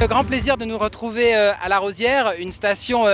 Le grand plaisir de nous retrouver à La Rosière, une station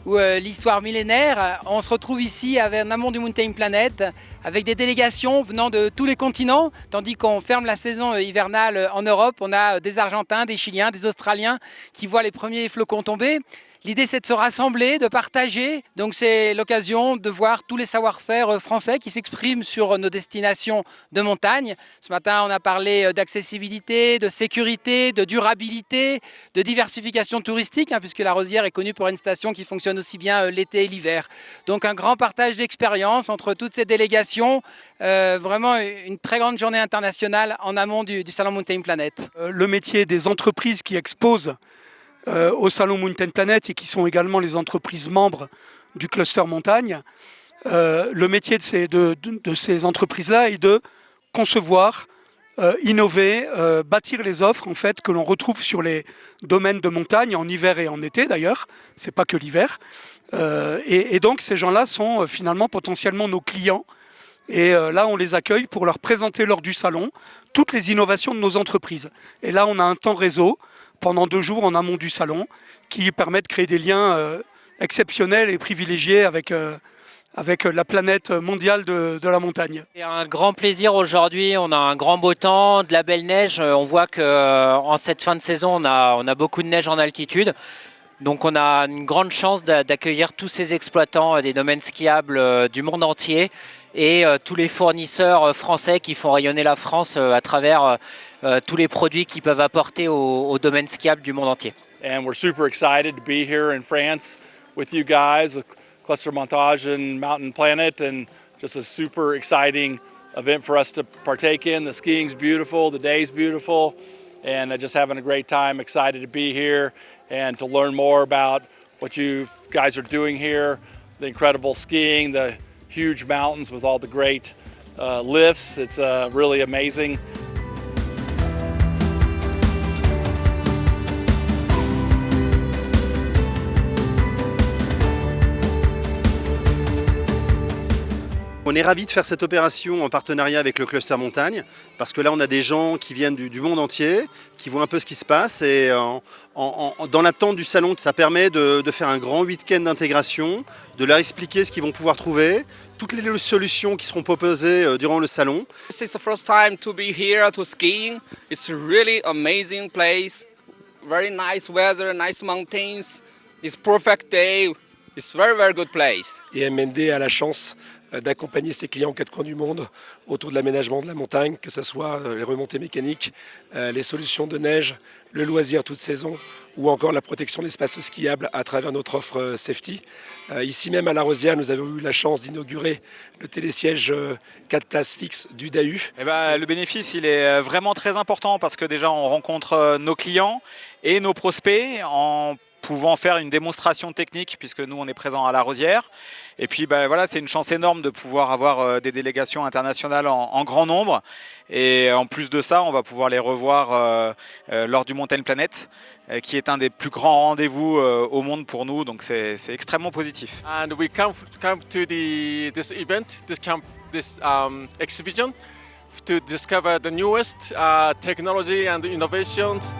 où l'histoire millénaire. On se retrouve ici en amont du Mountain Planet avec des délégations venant de tous les continents, tandis qu'on ferme la saison hivernale en Europe. On a des Argentins, des Chiliens, des Australiens qui voient les premiers flocons tomber. L'idée, c'est de se rassembler, de partager. Donc, c'est l'occasion de voir tous les savoir-faire français qui s'expriment sur nos destinations de montagne. Ce matin, on a parlé d'accessibilité, de sécurité, de durabilité, de diversification touristique, puisque La Rosière est connue pour une station qui fonctionne aussi bien l'été et l'hiver. Donc, un grand partage d'expériences entre toutes ces délégations. Vraiment une très grande journée internationale en amont du Salon Mountain Planet. Le métier des entreprises qui exposent au Salon Mountain Planet et qui sont également les entreprises membres du cluster montagne. Le métier de ces entreprises-là est de concevoir, innover, bâtir les offres en fait, que l'on retrouve sur les domaines de montagne, en hiver et en été d'ailleurs, c'est pas que l'hiver. Et donc ces gens-là sont finalement potentiellement nos clients. Et là, on les accueille pour leur présenter lors du salon toutes les innovations de nos entreprises. Et là, on a un temps réseau pendant 2 jours en amont du salon qui permet de créer des liens exceptionnels et privilégiés avec la planète mondiale de la montagne. C'est un grand plaisir aujourd'hui, on a un grand beau temps, de la belle neige. On voit qu'en cette fin de saison, on a beaucoup de neige en altitude. Donc on a une grande chance d'accueillir tous ces exploitants des domaines skiables du monde entier et tous les fournisseurs français qui font rayonner la France à travers tous les produits qu'ils peuvent apporter au domaine skiable du monde entier. And we're super excited to be here in France with you guys, with Cluster Montage and Mountain Planet, and just a super exciting event for us to partake in. The skiing's beautiful, the day's beautiful, and just having a great time, excited to be here and to learn more about what you guys are doing here, the incredible skiing, the huge mountains with all the great lifts. It's really amazing. On est ravis de faire cette opération en partenariat avec le Cluster Montagne parce que là on a des gens qui viennent du monde entier, qui voient un peu ce qui se passe et dans l'attente du salon ça permet de faire un grand week-end d'intégration, de leur expliquer ce qu'ils vont pouvoir trouver, toutes les solutions qui seront proposées durant le salon. This is the first time to be here to skiing. It's a really amazing place, very nice weather, nice mountains. It's perfect day. It's very, very good place. Et MND a la chance d'accompagner ses clients aux 4 coins du monde autour de l'aménagement de la montagne, que ce soit les remontées mécaniques, les solutions de neige, le loisir toute saison ou encore la protection de l'espace skiable à travers notre offre safety. Ici même à La Rosière, nous avons eu la chance d'inaugurer le télésiège 4 places fixes du DAU. Le bénéfice il est vraiment très important parce que déjà on rencontre nos clients et nos prospects en pouvant faire une démonstration technique puisque nous on est présent à La Rosière. Et puis voilà, c'est une chance énorme de pouvoir avoir des délégations internationales en grand nombre. Et en plus de ça, on va pouvoir les revoir lors du Mountain Planet, qui est un des plus grands rendez-vous au monde pour nous. Donc c'est extrêmement positif. And we come to this event, this exhibition, to discover the newest technology and innovations.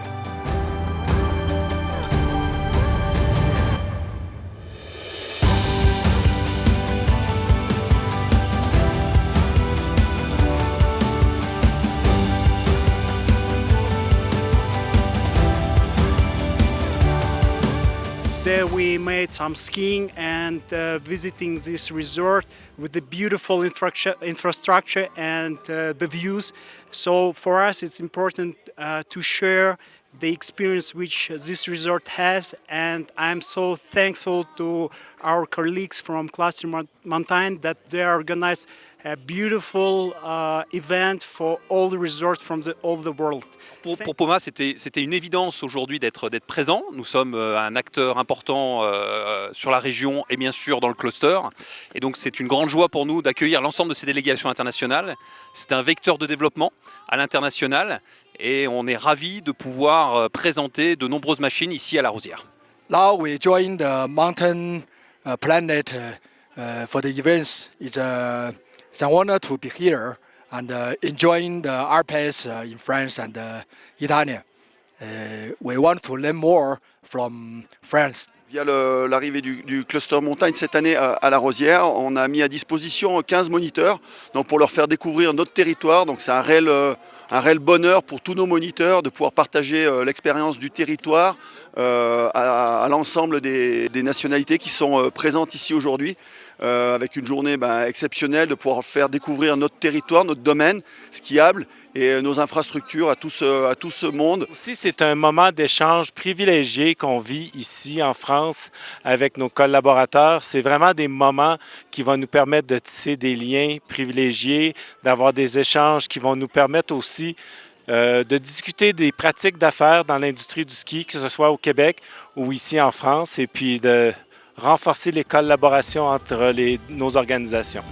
There we made some skiing and visiting this resort with the beautiful infrastructure and the views. So for us it's important to share the experience which this resort has, and I'm so thankful to our colleagues from Cluster Montagne that they organize a beautiful event for all the resorts from all the world. Pour Poma, c'était une évidence aujourd'hui d'être présent. Nous sommes un acteur important sur la région et bien sûr dans le cluster. Et donc c'est une grande joie pour nous d'accueillir l'ensemble de ces délégations internationales. C'est un vecteur de développement à l'international et on est ravis de pouvoir présenter de nombreuses machines ici à La Rosière. Now we join the Mountain Planet for the events. It's an honor to be here and enjoying the Alpes in France and Italy. we want to learn more from France. Via l'arrivée du cluster montagne cette année à La Rosière, on a mis à disposition 15 moniteurs donc pour leur faire découvrir notre territoire. Donc c'est un réel bonheur pour tous nos moniteurs de pouvoir partager l'expérience du territoire à l'ensemble des nationalités qui sont présentes ici aujourd'hui. Avec une journée exceptionnelle de pouvoir faire découvrir notre territoire, notre domaine skiable et nos infrastructures à tout ce monde. Aussi, c'est un moment d'échange privilégié qu'on vit ici en France avec nos collaborateurs. C'est vraiment des moments qui vont nous permettre de tisser des liens privilégiés, d'avoir des échanges qui vont nous permettre aussi de discuter des pratiques d'affaires dans l'industrie du ski, que ce soit au Québec ou ici en France, et puis de renforcer les collaborations entre nos organisations.